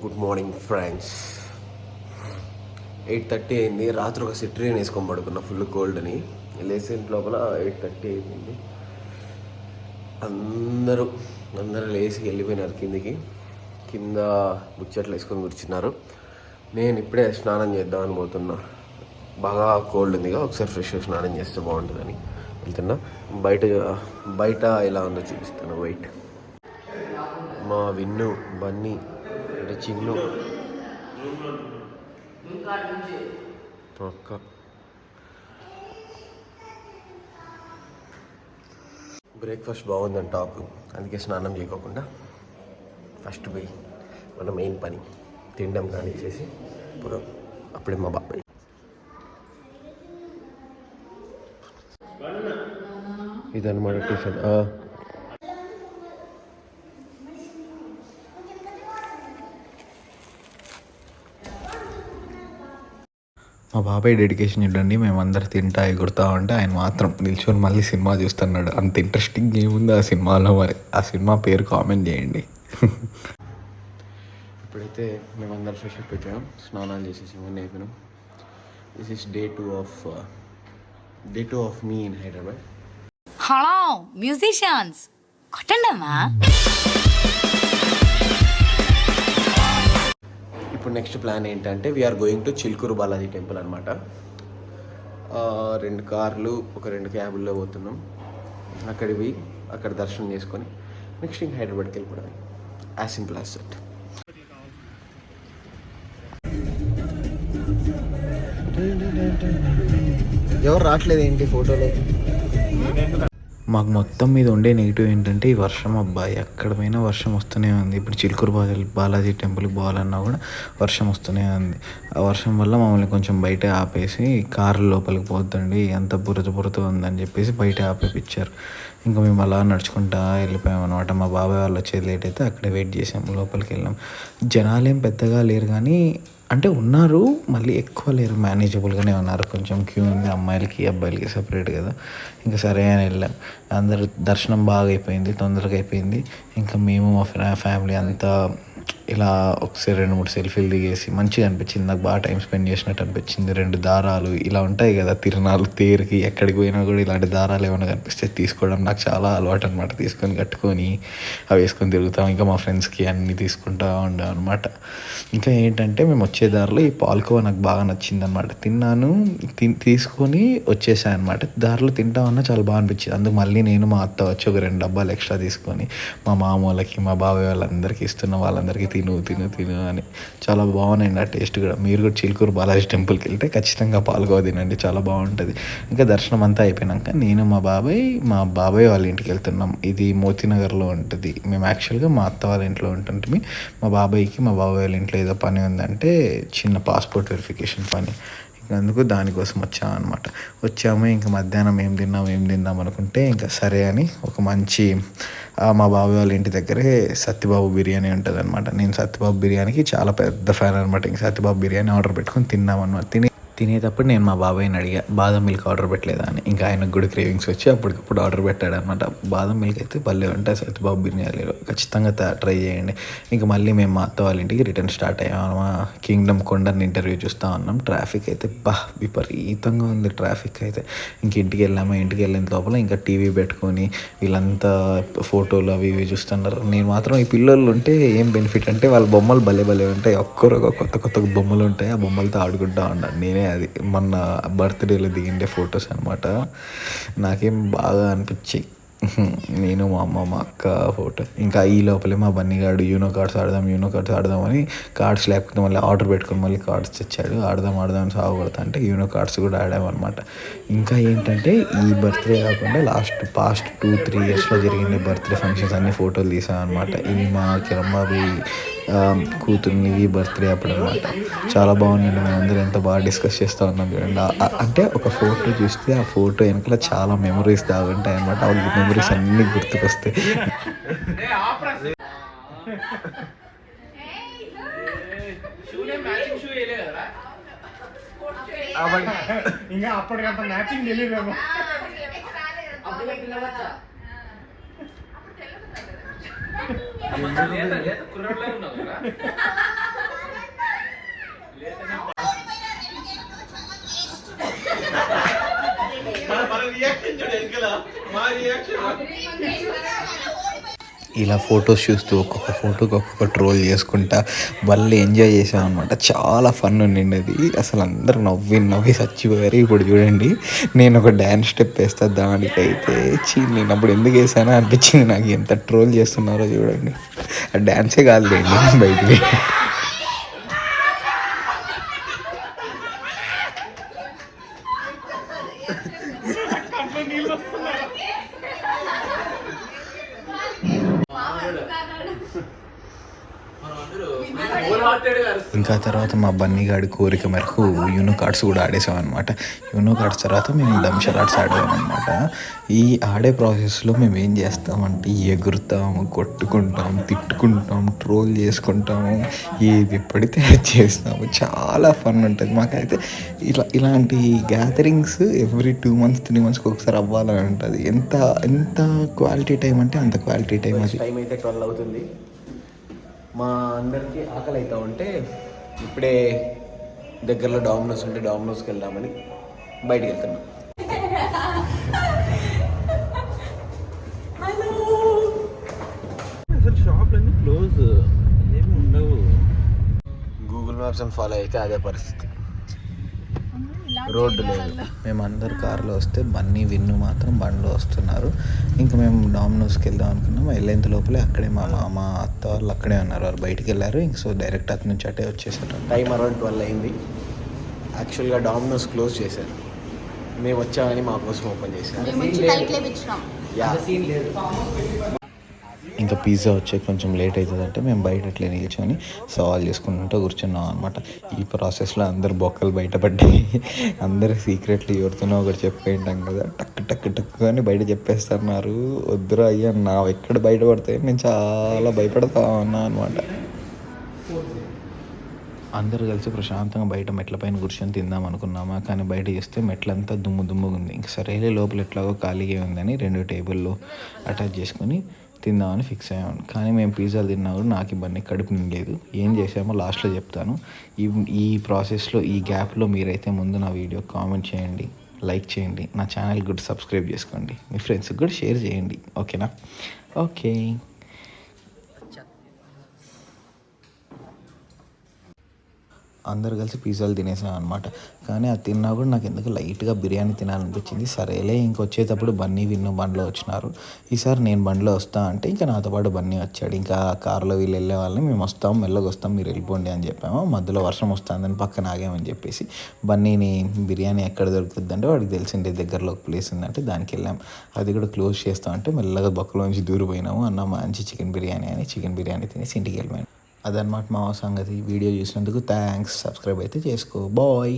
Good morning friends. 8:30 అయింది. రాత్రి ఒక సిట్రీన్ వేసుకొని పడుకున్న ఫుల్ కోల్డ్ అని. లేసే లోపల 8:30 అయిపోయింది. అందరూ లేచి వెళ్ళిపోయినారు కింద ముచ్చట్లు వేసుకొని కూర్చున్నారు. నేను ఇప్పుడే స్నానం చేద్దామని పోతున్నా. బాగా కోల్డ్ ఉందిగా, ఒకసారి ఫ్రెష్గా స్నానం చేస్తే బాగుంటుందని వెళ్తున్నా. బయట ఎలా ఉందో చూపిస్తాను. వైట్ మా విన్ను బన్నీ అంటే చిన్ను పక్క బ్రేక్ఫాస్ట్ బాగుందని టాప్, అందుకే స్నానం చేయకోకుండా ఫస్ట్ పోయి మన మెయిన్ పని తినడం కానీ చేసి పురం. అప్పుడే మా బాబాయ్ ఇదన్నమాట టిఫిన్. మా బాబాయ్ డెడికేషన్ చూడండి. మేమందరం తింటా ఎగురుతా ఉంటే ఆయన మాత్రం నిల్చొని మళ్ళీ సినిమా చూస్తున్నాడు. అంత ఇంట్రెస్టింగ్ ఏముంది ఆ సినిమాలో, మరి ఆ సినిమా పేరు కామెంట్ చేయండి. ఇప్పుడైతే మేమందరం ఫ్రెష్ అప్ అయిపోయాం, స్నానాలు చేసేసి ఇవన్నీ అయిపోయినాం. This is day two of me in Hyderabad. Hello musicians కొట్టండమ్మా. ఇప్పుడు నెక్స్ట్ ప్లాన్ ఏంటంటే we're going to Chilkur Balaji temple అనమాట. 2 కార్లు ఒక 2 క్యాబుల్లో పోతున్నాం. అక్కడికి పోయి అక్కడ దర్శనం చేసుకొని నెక్స్ట్ ఇంక హైదరాబాద్కి వెళ్ళిపోవడం. As simple as that. ఎవరు రావట్లేదు ఏంటి ఫోటోలో? మాకు మొత్తం మీద ఉండే నెగిటివ్ ఏంటంటే ఈ వర్షం. అబ్బాయి ఎక్కడ పోయినా వర్షం వస్తూనే ఉంది. ఇప్పుడు చిలుకూరు బాలాజీ టెంపుల్కి పోవాలన్నా కూడా వర్షం వస్తూనే ఉంది. ఆ వర్షం వల్ల మమ్మల్ని కొంచెం బయట ఆపేసి కారు లోపలికి పోద్దండి ఎంత బురద ఉందని చెప్పేసి బయట ఆపేపించారు. ఇంకా మేము అలా నడుచుకుంటా వెళ్ళిపోయాం అనమాట. మా బాబాయ్ వాళ్ళు వచ్చేది లేట్ అయితే అక్కడే వెయిట్ చేసాము. లోపలికి వెళ్ళాం. జనాలు ఏం పెద్దగా లేరు కానీ అంటే ఉన్నారు, మళ్ళీ ఎక్కువ లేరు, మేనేజబుల్గానే ఉన్నారు. కొంచెం క్యూ ఉంది, అమ్మాయిలకి అబ్బాయిలకి సపరేట్ కదా. ఇంకా సరే అని వెళ్ళాం. అందరు దర్శనం బాగా అయిపోయింది, తొందరగా అయిపోయింది. ఇంకా మేము మా ఫ్యామిలీ అంతా ఇలా ఒకసారి 2-3 సెల్ఫీలు దిగేసి మంచిగా అనిపించింది. నాకు బాగా టైం స్పెండ్ చేసినట్టు అనిపించింది. 2 దారాలు ఇలా ఉంటాయి కదా తిరణాలు, తేరుకి ఎక్కడికి పోయినా కూడా ఇలాంటి దారాలు ఏమైనా కనిపిస్తే తీసుకోవడం నాకు చాలా అలవాటు అనమాట. తీసుకొని కట్టుకొని అవి వేసుకొని తిరుగుతాం. ఇంకా మా ఫ్రెండ్స్కి అన్నీ తీసుకుంటూ ఉండాం అనమాట. ఇంకా ఏంటంటే మేము వచ్చే దారిలో ఈ పాల్కోవా నాకు బాగా నచ్చింది అనమాట. తిన్నాను, తీసుకొని వచ్చేసాను అనమాట. దారిలో తింటామన్నా చాలా బాగా అనిపించింది. అందుకు మళ్ళీ నేను మా అత్త వచ్చి ఒక 2 డబ్బాలు ఎక్స్ట్రా తీసుకొని మా మామ వాళ్ళకి మా బాబాయ్ వాళ్ళందరికీ ఇస్తున్న వాళ్ళందరికీ తిను అని. చాలా బాగున్నాయండి ఆ టేస్ట్ కూడా. మీరు కూడా చిలుకూరు బాలాజీ టెంపుల్కి వెళ్తే ఖచ్చితంగా పాల్గొవ తినండి, చాలా బాగుంటుంది. ఇంకా దర్శనం అంతా అయిపోయినాక నేను మా బాబాయ్ వాళ్ళ ఇంటికి వెళ్తున్నాం. ఇది మోతీనగర్లో ఉంటుంది. మేము యాక్చువల్గా మా అత్త వాళ్ళ ఇంట్లో ఉంటుంటే మా బాబాయ్ వాళ్ళ ఇంట్లో ఏదో పని ఉందంటే చిన్న పాస్పోర్ట్ వెరిఫికేషన్ పని, అందుకు దానికోసం వచ్చాము. ఇంకా మధ్యాహ్నం ఏం తిందాం అనుకుంటే ఇంకా సరే అని ఒక మంచి మా బాబాయ్ వాళ్ళ ఇంటి దగ్గరే సత్యబాబు బిర్యానీ ఉంటుంది అనమాట. నేను సత్యబాబు బిర్యానీకి చాలా పెద్ద ఫ్యాన్ అనమాట. ఇంక సత్యబాబు బిర్యానీ ఆర్డర్ పెట్టుకొని తిన్నామన్నమాట. తినేటప్పుడు నేను మా బాబాయ్ని అడిగా బాదం మిల్క్ ఆర్డర్ పెట్టలేదా అని. ఇంకా ఆయనకు కూడా క్రేవింగ్స్ వచ్చి అప్పటికప్పుడు ఆర్డర్ పెట్టాడు అనమాట. బాదం మిల్క్ అయితే భలే ఉంటాయి సత్యబాబు బిర్యానీలో, ఖచ్చితంగా ట్రై చేయండి. ఇంకా మళ్ళీ మేము మా అత్త వాళ్ళ ఇంటికి రిటర్న్ స్టార్ట్ అయ్యాము. కింగ్డమ్ కొండని ఇంటర్వ్యూ చూస్తూ ఉన్నాం. ట్రాఫిక్ అయితే విపరీతంగా ఉంది ట్రాఫిక్ అయితే. ఇంక ఇంటికి వెళ్ళిన లోపల ఇంకా టీవీ పెట్టుకొని వీళ్ళంతా ఫోటోలు అవి ఇవి చూస్తున్నారు. నేను మాత్రం ఈ పిల్లలు ఉంటే ఏం బెనిఫిట్ అంటే వాళ్ళ బొమ్మలు భలే ఉంటాయి. ఒక్కరొక కొత్త బొమ్మలు ఉంటాయి. ఆ బొమ్మలతో ఆడుకుంటూ ఉన్నాను. నేనే అది మొన్న బర్త్డేలో దిగిండే ఫొటోస్ అనమాట. నాకేం బాగా అనిపించాయి. నేను మా అమ్మ మా అక్క ఫోటో. ఇంకా ఈ లోపలే మా బన్నీగాడు యూనో కార్డ్స్ ఆడదామని కార్డ్స్ లేకపోతే మళ్ళీ ఆర్డర్ పెట్టుకొని మళ్ళీ కార్డ్స్ తెచ్చాడు. ఆడదామని సాగుపడతా అంటే యూనో కార్డ్స్ కూడా ఆడామన్నమాట. ఇంకా ఏంటంటే ఈ బర్త్డే కాకుండా పాస్ట్ 2-3 ఇయర్స్లో జరిగిన బర్త్డే ఫంక్షన్స్ అన్ని ఫోటోలు తీసాం అనమాట. ఇవి మా కిరంబాబు కూతుర్ని బర్త్డే అప్పుడు అనమాట. చాలా బాగుందండి. మేమందరం ఎంత బాగా డిస్కస్ చేస్తూ ఉన్నాం చూడండి. అంటే ఒక ఫోటో చూస్తే ఆ ఫోటో వెనకాల చాలా మెమరీస్ దాగుంటాయి అనమాట. ఆ మెమరీస్ అన్నీ గుర్తుకొస్తాయి. ఇంకా అప్పటికంత మ్యాచింగ్ తెలియదేమో. కుర్రాళ్ళే ఉన్నావు కదా. ఇలా ఫొటోస్ చూస్తూ ఒక్కొక్క ఫోటోకి ఒక్కొక్క ట్రోల్ చేసుకుంటా మళ్ళీ ఎంజాయ్ చేసాం అనమాట. చాలా ఫన్ ఉండింది అది. అసలు అందరూ నవ్వి చచ్చిపోయారు. ఇప్పుడు చూడండి నేను ఒక డ్యాన్స్ స్టెప్ వేస్తా, దానికైతే నేను అప్పుడు ఎందుకు వేసానో అనిపించింది నాకు. ఎంత ట్రోల్ చేస్తున్నారో చూడండి. ఆ డ్యాన్సే కాదులేండి బయటికి. ఇంకా తర్వాత మా బన్నీ గాడి కోరిక మేరకు యూనో కార్డ్స్ కూడా ఆడేసాం అనమాట. యూనో కార్డ్స్ తర్వాత మేము దంషరాట్స్ ఆడాము అనమాట. ఈ ఆడే ప్రాసెస్లో మేము ఏం చేస్తామంటే ఎగురుతాము, కొట్టుకుంటాము, తిట్టుకుంటాము, ట్రోల్ చేసుకుంటాము, ఏది పడితే అది చేస్తాము. చాలా ఫన్ ఉంటుంది మాకైతే. ఇలాంటి గ్యాదరింగ్స్ ఎవ్రీ 2 months 3 monthsకి ఒకసారి అవ్వాలని ఉంటుంది. ఎంత క్వాలిటీ టైం అంటే అంత క్వాలిటీ టైం. అది టైం అయితే 12 అవుతుంది. మా అందరికీ ఆకలి అవుతా ఉంటే ఇప్పుడే దగ్గరలో డామినోస్ ఉంటే డామినోస్కి వెళ్దామని బయటికి వెళ్తున్నాం. అసలు షాప్లన్నీ క్లోజ్, ఏమి ఉండవు. గూగుల్ మ్యాప్స్ అని ఫాలో అయితే అదే పరిస్థితి, రోడ్డు లేదు. మేమందరు కారులో వస్తే బన్నీ విన్ను మాత్రం బండ్లో వస్తున్నారు. ఇంకా మేము డామినోస్కి వెళ్దాం అనుకున్నాం. వెళ్ళేంత లోపలే అక్కడే మా మామ అత్త వాళ్ళు అక్కడే ఉన్నారు. వాళ్ళు బయటికి వెళ్ళారు. ఇంక సో డైరెక్ట్ అటు నుంచి అటే వచ్చేసారు. టైం అరౌండ్ 12 అయింది. యాక్చువల్గా డామినోస్ క్లోజ్ చేశారు. మేము వచ్చామని మా కోసం ఓపెన్ చేశారు. ఇంకా పిజ్జా వచ్చే కొంచెం లేట్ అవుతుందంటే మేము బయట అట్లే నిల్చొని సవాల్ చేసుకుంటూ కూర్చున్నాం అనమాట. ఈ ప్రాసెస్లో అందరు బొక్కలు బయటపడ్డాయి. అందరు సీక్రెట్లు ఎవరితోనో ఒకటి చెప్పేంటాం కదా, టక్ అని బయట చెప్పేస్తున్నారు. వద్దురా అయ్యా నా ఎక్కడ బయటపడతాయి నేను చాలా భయపడతా ఉన్నా అనమాట. అందరూ కలిసి ప్రశాంతంగా బయట మెట్ల పైన కూర్చొని తిందాం అనుకున్నామా, కానీ బయట చేస్తే మెట్లంతా దుమ్ముగా ఉంది. ఇంక సరేలే లోపల ఎట్లాగో ఖాళీగా ఉందని 2 టేబుల్లో అటాచ్ చేసుకొని తిందామని ఫిక్స్ అయ్యాము. కానీ మేము పిజ్జాలు తిన్నా కూడా నాకు ఇబ్బంది కడుపు నిండలేదు. ఏం చేసామో లాస్ట్లో చెప్తాను. ఈ ప్రాసెస్లో ఈ గ్యాప్లో మీరైతే ముందు నా వీడియో కామెంట్ చేయండి, లైక్ చేయండి, నా ఛానల్ కూడా సబ్స్క్రైబ్ చేసుకోండి, మీ ఫ్రెండ్స్కి కూడా షేర్ చేయండి. ఓకేనా? ఓకే. అందరు కలిసి పిజ్జాలు తినేసాం అనమాట. కానీ అది తిన్నా కూడా నాకు ఎందుకు లైట్గా బిర్యానీ తినాలనిపించింది. సరేలే ఇంకొచ్చేటప్పుడు బన్నీ విన్ను బండ్లో వచ్చినారు, ఈసారి నేను బండ్లో వస్తా అంటే ఇంకా నాతో పాటు బన్నీ వచ్చాడు. ఇంకా కారులో వీళ్ళు వెళ్ళే వాళ్ళని మేము వస్తాం, మెల్లగా వస్తాం, మీరు వెళ్ళిపోండి అని చెప్పాము. మధ్యలో వర్షం వస్తుందని పక్కన ఆగామని చెప్పేసి బన్నీని బిర్యానీ ఎక్కడ దొరుకుతుంది అంటే వాడికి తెలిసిండే దగ్గరలో ఒక ప్లేస్ ఉందంటే దానికి వెళ్ళాం. అది కూడా క్లోజ్ చేస్తాం అంటే మెల్లగా బొక్కలోంచి దూరిపోయినాము. అన్న మంచి చికెన్ బిర్యానీ తినేసి ఇంటికి వెళ్ళిపోయాను. అదనమాట మా సంగతి. వీడియో చూసినందుకు థ్యాంక్స్. సబ్స్క్రైబ్ అయితే చేసుకో. బాయ్.